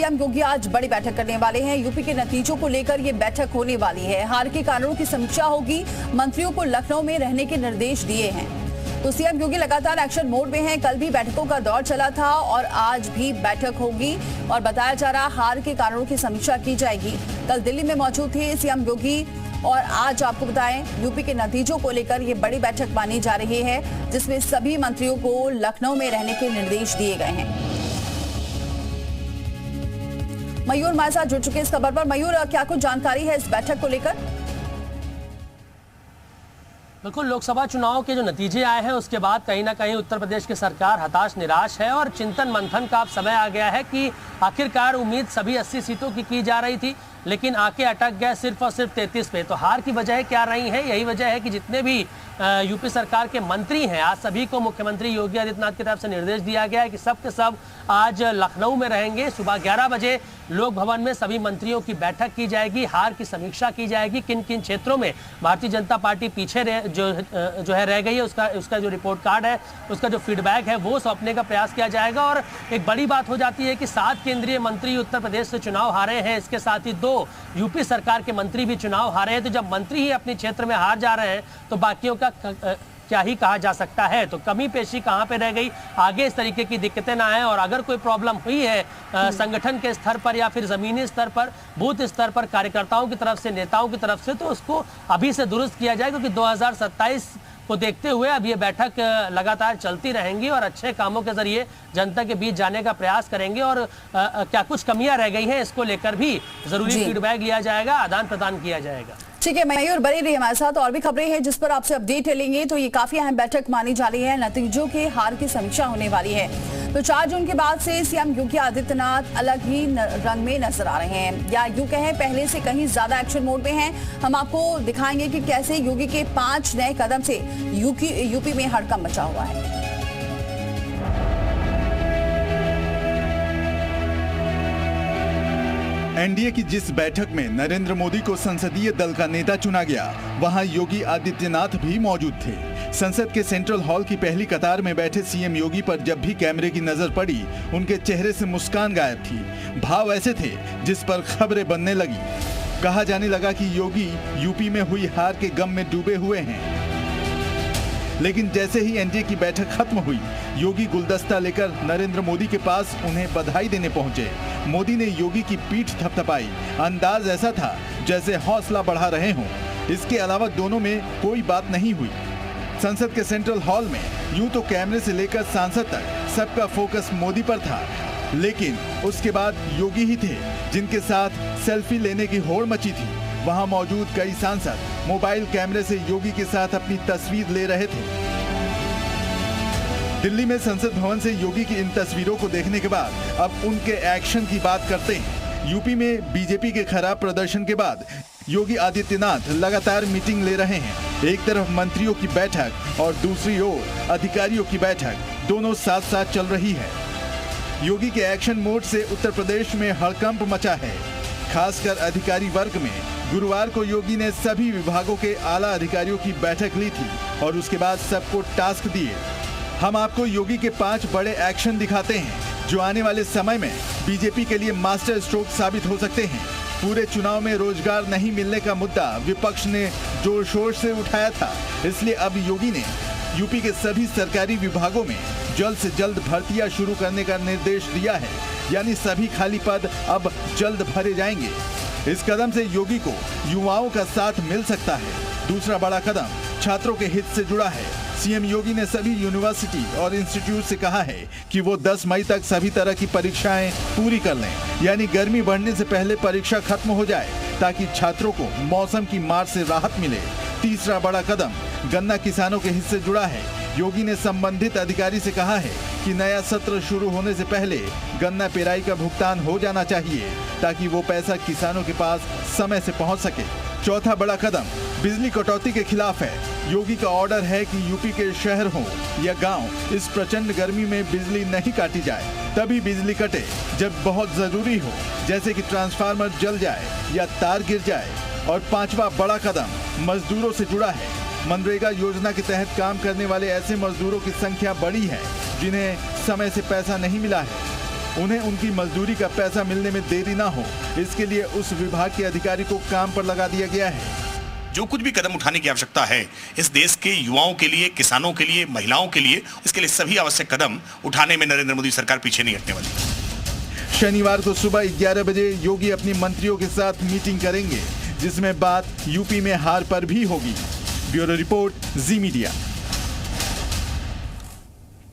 CM योगी आज बड़ी बैठक करने वाले हैं। यूपी के नतीजों को लेकर ये बैठक होने वाली है। हार के कारणों की समीक्षा होगी। मंत्रियों को लखनऊ में रहने के निर्देश दिए हैं। तो सीएम योगी लगातार एक्शन मोड में हैं। कल भी बैठकों का दौर चला था और आज भी बैठक होगी और बताया जा रहा हार के कारणों की समीक्षा की जाएगी। कल दिल्ली में मौजूद थे सीएम योगी और आज आपको बताएं यूपी के नतीजों को लेकर ये बड़ी बैठक मानी जा रही है, जिसमें सभी मंत्रियों को लखनऊ में रहने के निर्देश दिए गए हैं। मयूर हमारे साथ जुड़ चुके इस खबर पर। मयूर, क्या कुछ जानकारी है इस बैठक को लेकर? बिल्कुल, लोकसभा चुनाव के जो नतीजे आए हैं उसके बाद कहीं ना कहीं उत्तर प्रदेश की सरकार हताश निराश है और चिंतन मंथन का अब समय आ गया है कि आखिरकार उम्मीद सभी 80 सीटों की जा रही थी, लेकिन आके अटक गया सिर्फ और सिर्फ 33 पे। तो हार की वजह क्या रही है? यही वजह है कि जितने भी यूपी सरकार के मंत्री हैं, आज सभी को मुख्यमंत्री योगी आदित्यनाथ की तरफ से निर्देश दिया गया है कि सब के सब आज लखनऊ में रहेंगे। सुबह 11 बजे लोक भवन में सभी मंत्रियों की बैठक की जाएगी, हार की समीक्षा की जाएगी, किन किन क्षेत्रों में भारतीय जनता पार्टी पीछे रह गई है उसका जो रिपोर्ट कार्ड है, उसका जो फीडबैक है वो सौंपने का प्रयास किया जाएगा। और एक बड़ी बात हो जाती है कि 7 केंद्रीय मंत्री उत्तर प्रदेश से चुनाव हारे हैं, इसके साथ ही 2 यूपी सरकार के मंत्री भी चुनाव हारे हैं। तो जब मंत्री ही अपने क्षेत्र में हार जा रहे हैं तो बाकियों का क्या ही कहा जा सकता है। तो कमी पेशी कहां पे रह गई, आगे इस तरीके की दिक्कतें ना आए। और अगर कोई प्रॉब्लम हुई है संगठन के स्तर पर या फिर जमीनी स्तर पर, बूथ स्तर पर, कार्यकर्ताओं की तरफ से, नेताओं की तरफ से, तो उसको अभी से दुरुस्त किया जाए, क्योंकि 2027 को देखते हुए अब ये बैठक लगातार चलती रहेंगी और अच्छे कामों के जरिए जनता के बीच जाने का प्रयास करेंगे। और क्या कुछ कमियां रह गई हैं इसको लेकर भी जरूरी फीडबैक लिया जाएगा, आदान प्रदान किया जाएगा। ठीक है मयूर, बनी रही हमारे साथ। और भी खबरें हैं जिस पर आपसे अपडेट लेंगे। तो ये काफी अहम बैठक मानी जा रही है। नतीजों के हार की समीक्षा होने वाली है। तो 4 जून के बाद से सीएम योगी आदित्यनाथ अलग ही रंग में नजर आ रहे हैं, या यूं कहें पहले से कहीं ज्यादा एक्शन मोड में हैं। हम आपको दिखाएंगे कि कैसे योगी के 5 नए कदम से यूपी में हड़कंप मचा हुआ है। एनडीए की जिस बैठक में नरेंद्र मोदी को संसदीय दल का नेता चुना गया, वहां योगी आदित्यनाथ भी मौजूद थे। संसद के सेंट्रल हॉल की पहली कतार में बैठे सीएम योगी पर जब भी कैमरे की नजर पड़ी, उनके चेहरे से मुस्कान गायब थी। भाव ऐसे थे जिस पर खबरें बनने लगी। कहा जाने लगा कि योगी यूपी में हुई हार के गम में डूबे हुए हैं। लेकिन जैसे ही एनडीए की बैठक खत्म हुई, योगी गुलदस्ता लेकर नरेंद्र मोदी के पास उन्हें बधाई देने पहुंचे। मोदी ने योगी की पीठ थपथपाई। अंदाज ऐसा था जैसे हौसला बढ़ा रहे हों। इसके अलावा दोनों में कोई बात नहीं हुई। संसद के सेंट्रल हॉल में यूं तो कैमरे से लेकर सांसद तक सबका फोकस मोदी पर था, लेकिन उसके बाद योगी ही थे जिनके साथ सेल्फी लेने की होड़ मची थी। वहां मौजूद कई सांसद मोबाइल कैमरे से योगी के साथ अपनी तस्वीर ले रहे थे। दिल्ली में संसद भवन से योगी की इन तस्वीरों को देखने के बाद अब उनके एक्शन की बात करते हैं। यूपी में बीजेपी के खराब प्रदर्शन के बाद योगी आदित्यनाथ लगातार मीटिंग ले रहे हैं। एक तरफ मंत्रियों की बैठक और दूसरी ओर अधिकारियों की बैठक, दोनों साथ साथ चल रही है। योगी के एक्शन मोड से उत्तर प्रदेश में हड़कंप मचा है, खासकर अधिकारी वर्ग में। गुरुवार को योगी ने सभी विभागों के आला अधिकारियों की बैठक ली थी और उसके बाद सबको टास्क दिए। हम आपको योगी के 5 बड़े एक्शन दिखाते हैं जो आने वाले समय में बीजेपी के लिए मास्टर स्ट्रोक साबित हो सकते हैं। पूरे चुनाव में रोजगार नहीं मिलने का मुद्दा विपक्ष ने जोर शोर से उठाया था, इसलिए अब योगी ने यूपी के सभी सरकारी विभागों में जल्द से जल्द भर्तियां शुरू करने का निर्देश दिया है। यानी सभी खाली पद अब जल्द भरे जाएंगे। इस कदम से योगी को युवाओं का साथ मिल सकता है। दूसरा बड़ा कदम छात्रों के हित से जुड़ा है। सीएम योगी ने सभी यूनिवर्सिटी और इंस्टीट्यूट से कहा है कि वो 10 मई तक सभी तरह की परीक्षाएं पूरी कर लें, यानी गर्मी बढ़ने से पहले परीक्षा खत्म हो जाए, ताकि छात्रों को मौसम की मार से राहत मिले। तीसरा बड़ा कदम गन्ना किसानों के हित से जुड़ा है। योगी ने संबंधित अधिकारी से कहा है कि नया सत्र शुरू होने से पहले गन्ना पेराई का भुगतान हो जाना चाहिए, ताकि वो पैसा किसानों के पास समय से पहुंच सके। चौथा बड़ा कदम बिजली कटौती के खिलाफ है। योगी का ऑर्डर है कि यूपी के शहर हो या गांव, इस प्रचंड गर्मी में बिजली नहीं काटी जाए। तभी बिजली कटे जब बहुत जरूरी हो, जैसे कि ट्रांसफार्मर जल जाए या तार गिर जाए। और 5वां बड़ा कदम मजदूरों से जुड़ा है। मनरेगा योजना के तहत काम करने वाले ऐसे मजदूरों की संख्या बड़ी है जिन्हें समय से पैसा नहीं मिला है। उन्हें उनकी मजदूरी का पैसा मिलने में देरी ना हो, इसके लिए उस विभाग के अधिकारी को काम पर लगा दिया गया है। जो कुछ भी कदम उठाने की आवश्यकता है इस देश के युवाओं के लिए, किसानों के लिए, महिलाओं के लिए, इसके लिए सभी आवश्यक कदम उठाने में नरेंद्र मोदी सरकार पीछे नहीं हटने वाली। शनिवार को सुबह 11 बजे योगी अपनी मंत्रियों के साथ मीटिंग करेंगे, जिसमें बात यूपी में हार पर भी होगी। ब्यूरो रिपोर्ट, जी मीडिया।